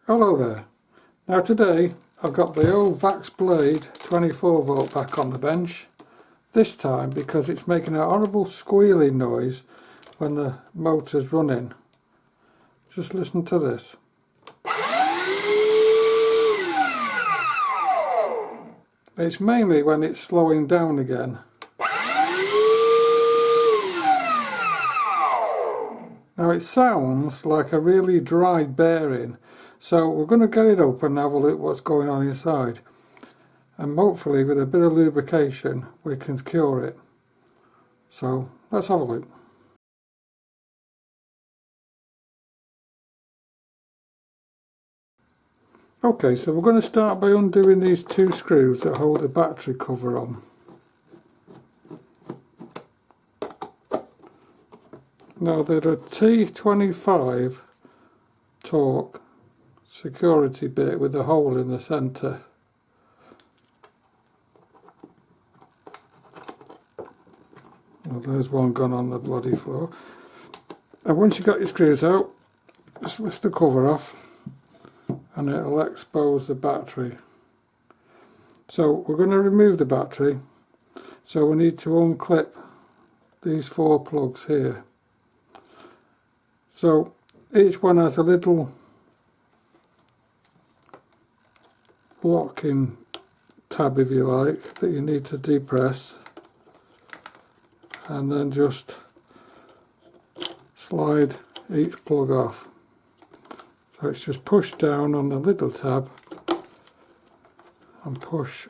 Hello there. Now today I've got the old Vax Blade 24 volt back on the bench. This time because it's making a horrible squealing noise when the motor's running. Just listen to this. It's mainly when it's slowing down again. Now it sounds like a really dry bearing, so we're going to get it open and have a look what's going on inside, and hopefully with a bit of lubrication we can cure it. So let's have a look. Okay, so we're going to start by undoing these two screws that hold the battery cover on. Now they're a T25 torque security bit with a hole in the centre. Well, there's one gone on the bloody floor. And once you've got your screws out, just lift the cover off and it'll expose the battery. So we're going to remove the battery, so we need to unclip these four plugs here. So each one has a little locking tab, if you like, that you need to depress, and then just slide each plug off. So it's just push down on the little tab and push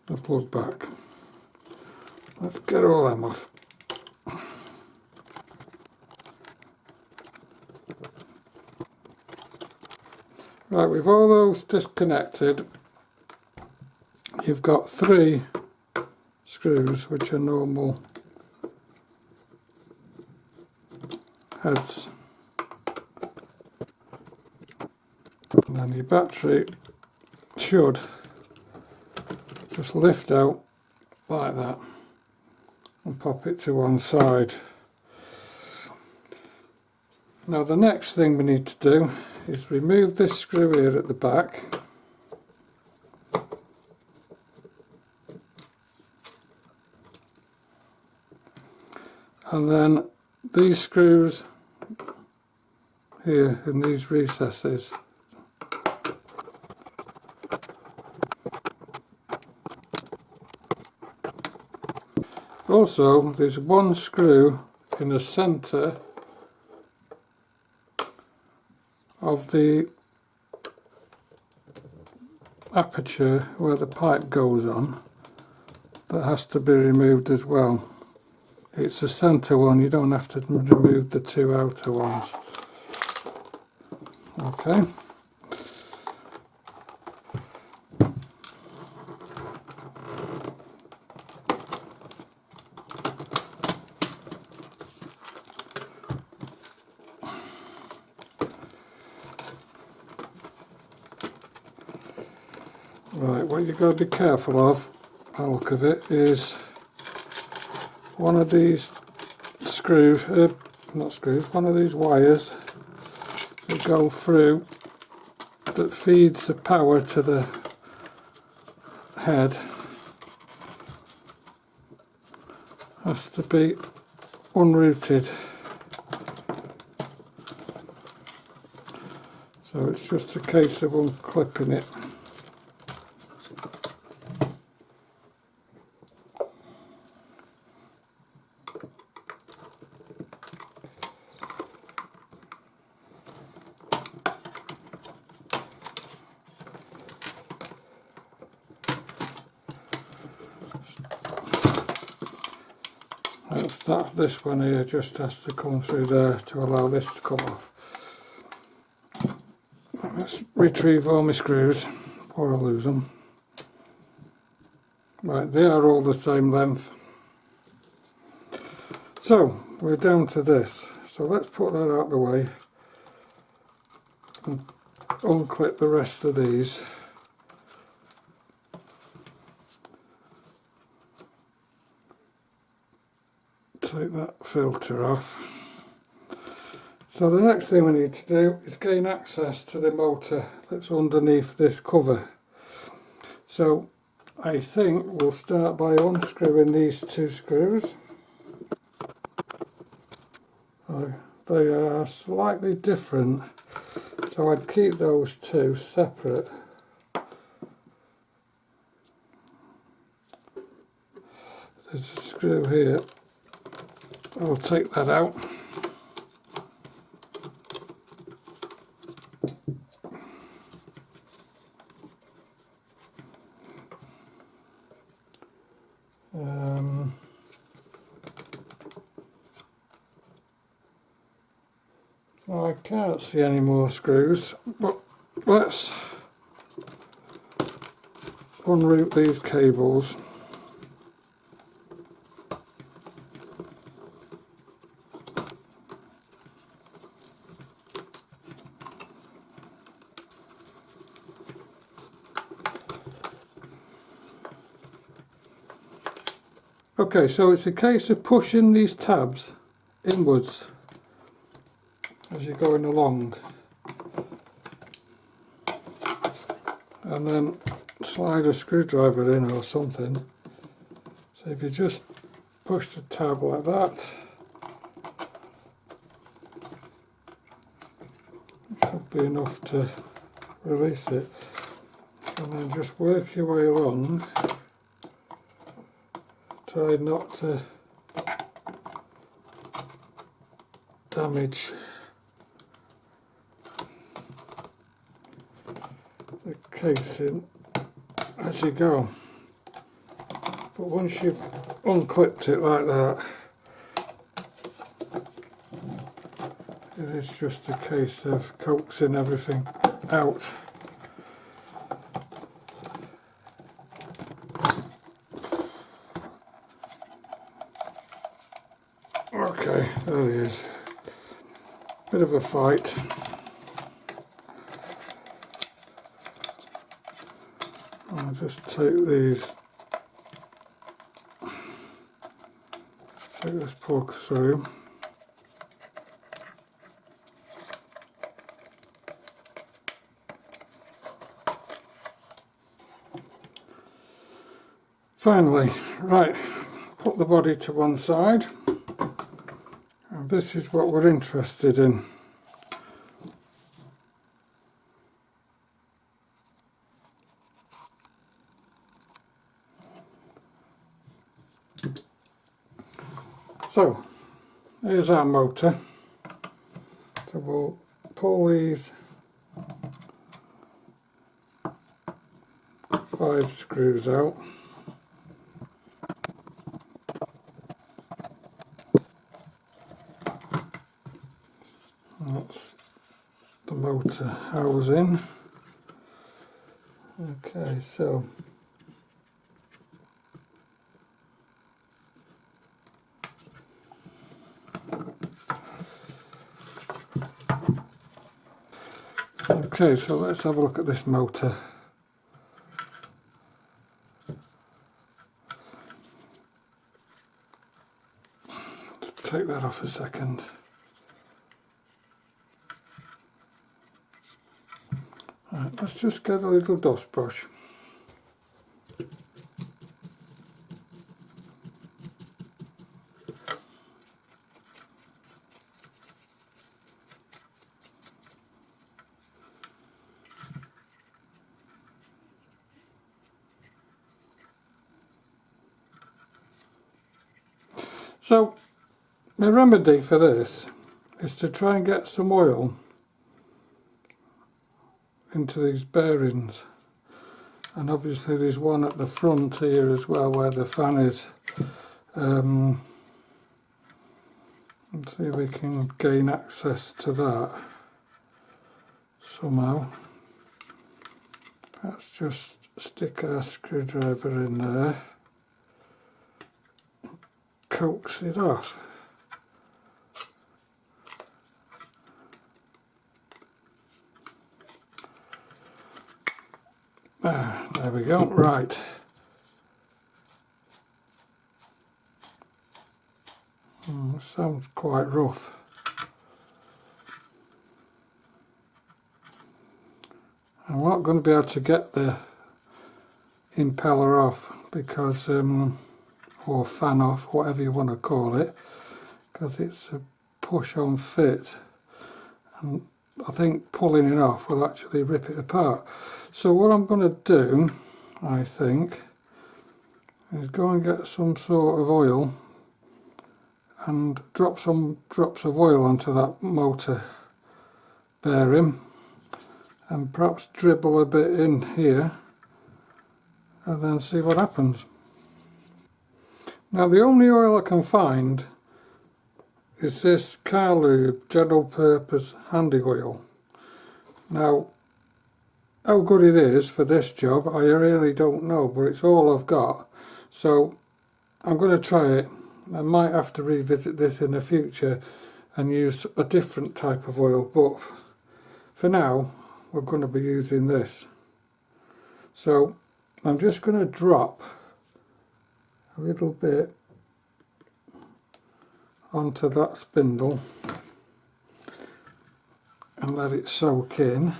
the plug back. Let's get all them off. Right, with all those disconnected, you've got 3 screws which are normal heads, and then your battery should just lift out like that and pop it to one side. Now the next thing we need to do is remove this screw here at the back, and then these screws here in these recesses. Also, there's one screw in the centre of the aperture where the pipe goes on that has to be removed as well. It's the centre one, you don't have to remove the 2 outer ones. Okay. Right, what you've got to be careful of, by the look of it, is one of these screws, one of these wires that go through, that feeds the power to the head, has to be unrouted. So it's just a case of unclipping it. This one here just has to come through there to allow this to come off. Let's retrieve all my screws before I lose them. Right, they are all the same length. So we're down to this. So let's put that out of the way and unclip the rest of these. Take that filter off. So the next thing we need to do is gain access to the motor that's underneath this cover. So I think we'll start by unscrewing these two screws. They are slightly different, so I'd keep those two separate. There's a screw here. I'll take that out. I can't see any more screws, but let's unroute these cables. Okay, so it's a case of pushing these tabs inwards as you're going along, and then slide a screwdriver in or something. So if you just push the tab like that, it should be enough to release it, and then just work your way along. Try not to damage the casing as you go. But once you've unclipped it like that, it is just a case of coaxing everything out. Okay, there he is. Bit of a fight. I'll just take these, take this plug through. Finally, right, put the body to one side. And this is what we're interested in. So, here's our motor. So we'll pull these 5 screws out. That's the motor housing. Okay, so let's have a look at this motor. Let's take that off a second. Right, let's just get a little dust brush. So, my remedy for this is to try and get some oil into these bearings, and obviously there's one at the front here as well where the fan is. Let's see if we can gain access to that somehow. Let's just stick our screwdriver in there, coax it off. Ah, there we go, right. Sounds quite rough. I'm not going to be able to get the impeller off because, or fan off, whatever you want to call it, because it's a push on fit, and I think pulling it off will actually rip it apart. So what I'm going to do, I think, is go and get some sort of oil and drop some drops of oil onto that motor bearing and perhaps dribble a bit in here and then see what happens. Now the only oil I can find is this car lube general purpose handy oil. Now how good it is for this job I really don't know, but it's all I've got, so I'm going to try it. I might have to revisit this in the future and use a different type of oil, but for now we're going to be using this. So I'm just going to drop a little bit onto that spindle and let it soak in,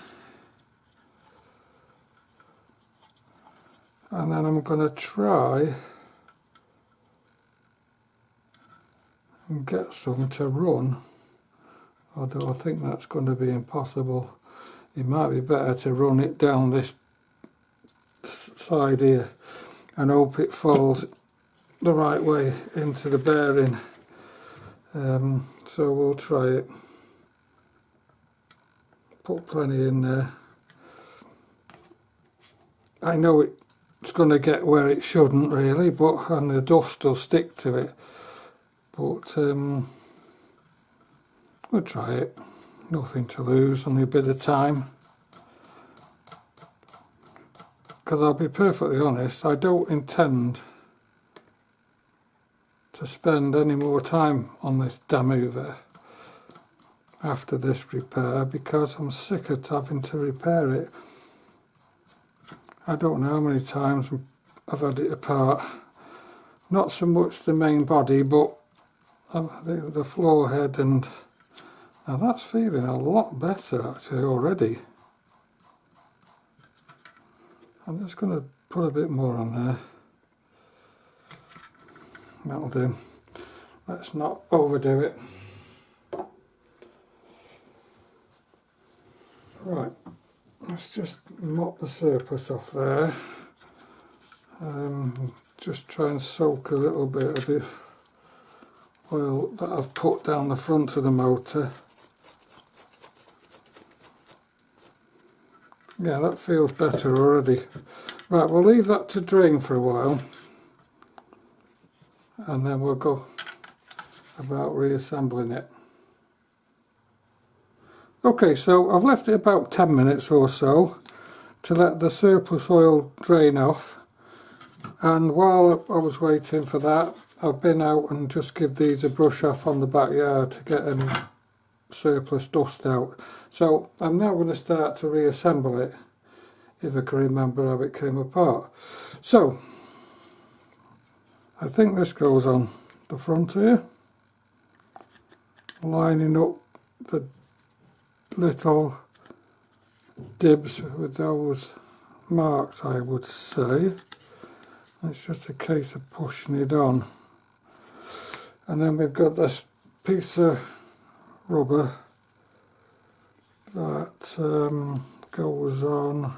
and then I'm going to try and get some to run, although I think that's going to be impossible. It might be better to run it down this side here and hope it falls the right way into the bearing. So we'll try it. Put plenty in there. I know it's going to get where it shouldn't really, but and the dust will stick to it. But we'll try it. Nothing to lose, only a bit of time. Because I'll be perfectly honest, I don't intend to spend any more time on this Damover after this repair, because I'm sick of having to repair it. I don't know how many times I've had it apart. Not so much the main body, but the floor head, and now that's feeling a lot better actually already. I'm just going to put a bit more on there. That'll do. Let's not overdo it. Right, let's just mop the surplus off there. Just try and soak a little bit of the oil that I've put down the front of the motor. Yeah, that feels better already. Right, we'll leave that to drain for a while and then we'll go about reassembling it. Okay, so I've left it about 10 minutes or so to let the surplus oil drain off, and while I was waiting for that I've been out and just give these a brush off on the backyard to get any surplus dust out. So I'm now going to start to reassemble it, if I can remember how it came apart. So I think this goes on the front here, lining up the little dibs with those marks, I would say. It's just a case of pushing it on. And then we've got this piece of rubber that goes on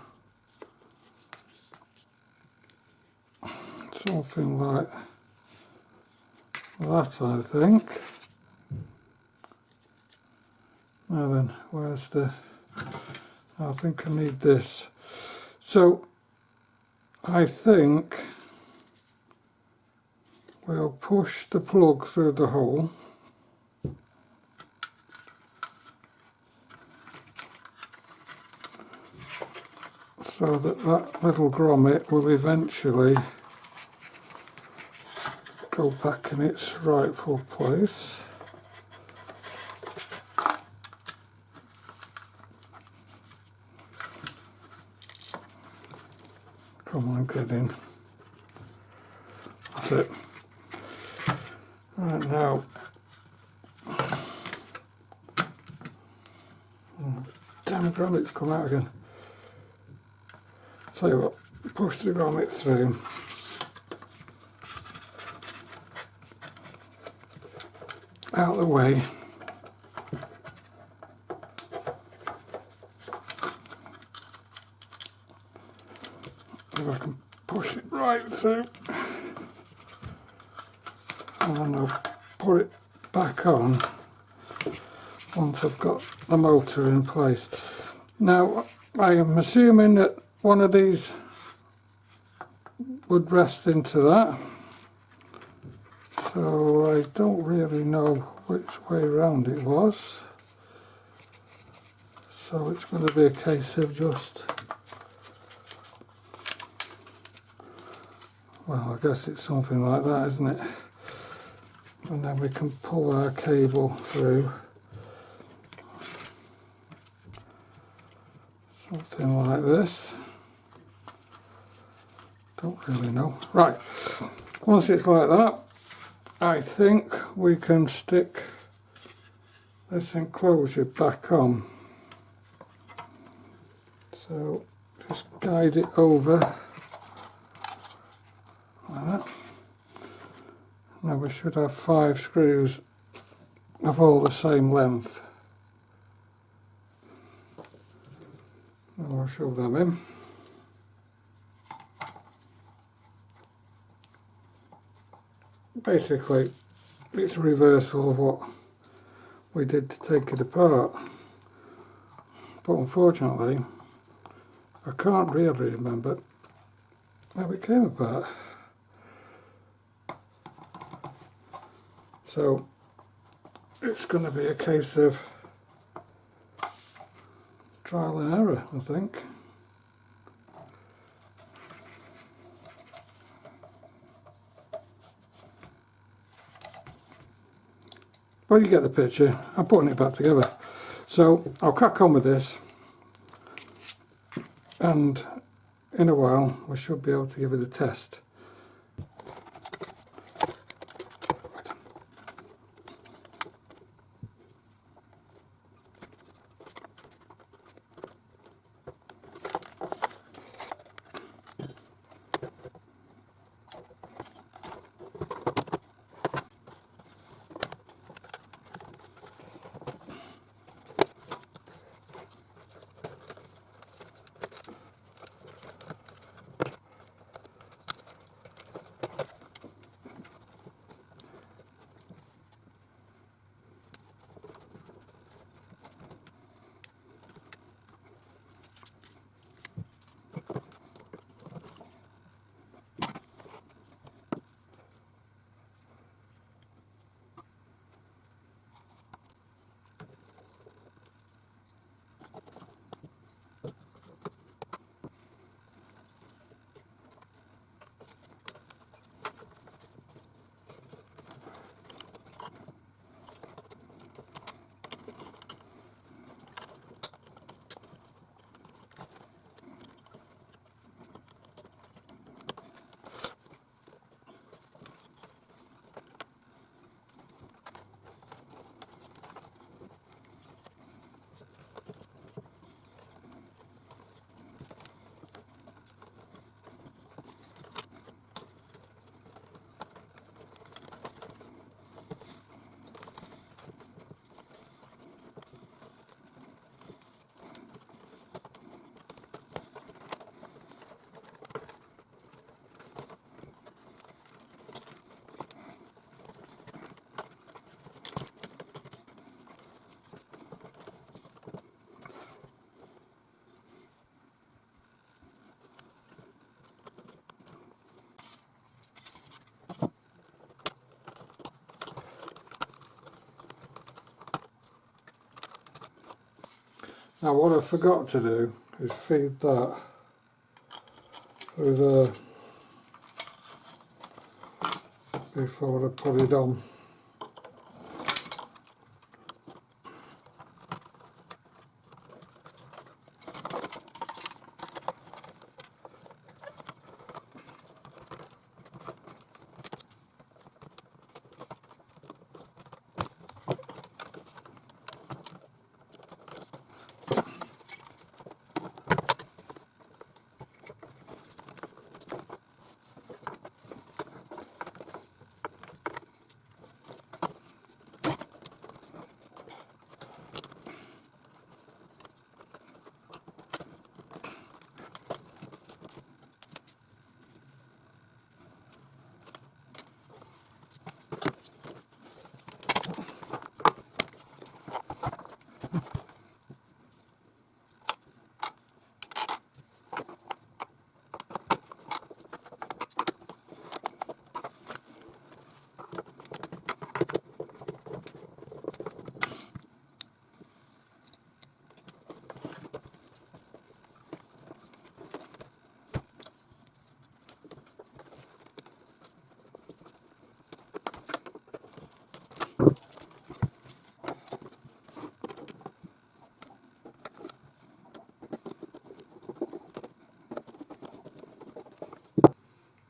something like that, I think. Now then, where's the... I think I need this. So I think we'll push the plug through the hole. So that that little grommet will eventually go back in its rightful place. Come on, get in. That's it. Right now, damn grommets come out again. Tell you what, push the grommet through. Out of the way. If I can push it right through, and then I'll put it back on once I've got the motor in place. Now I am assuming that one of these would rest into that, so I don't really know which way round it was, so it's going to be a case of just, well, I guess it's something like that, isn't it? And then we can pull our cable through. Something like this. Don't really know. Right, once it's like that, I think we can stick this enclosure back on. So just guide it over like that. Now we should have 5 screws of all the same length. And I'll shove them in. Basically, it's a reversal of what we did to take it apart. But unfortunately, I can't really remember how it came apart. So it's going to be a case of trial and error, I think. Well, you get the picture. I'm putting it back together. So I'll crack on with this, and in a while we should be able to give it a test. Now what I forgot to do is feed that through there before I put it on.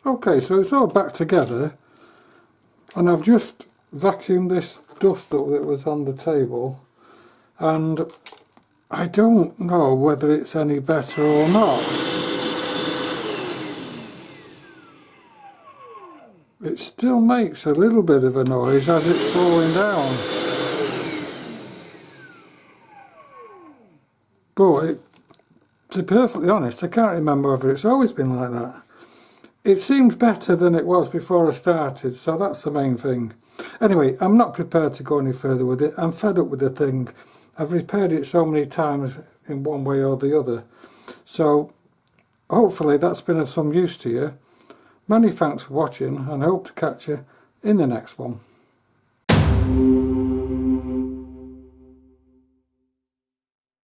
Okay, so it's all back together, and I've just vacuumed this dust up that was on the table, and I don't know whether it's any better or not. It still makes a little bit of a noise as it's slowing down, but to be perfectly honest, I can't remember whether it's always been like that. It seems better than it was before I started, so that's the main thing. Anyway, I'm not prepared to go any further with it. I'm fed up with the thing. I've repaired it so many times in one way or the other. So hopefully that's been of some use to you. Many thanks for watching, and I hope to catch you in the next one.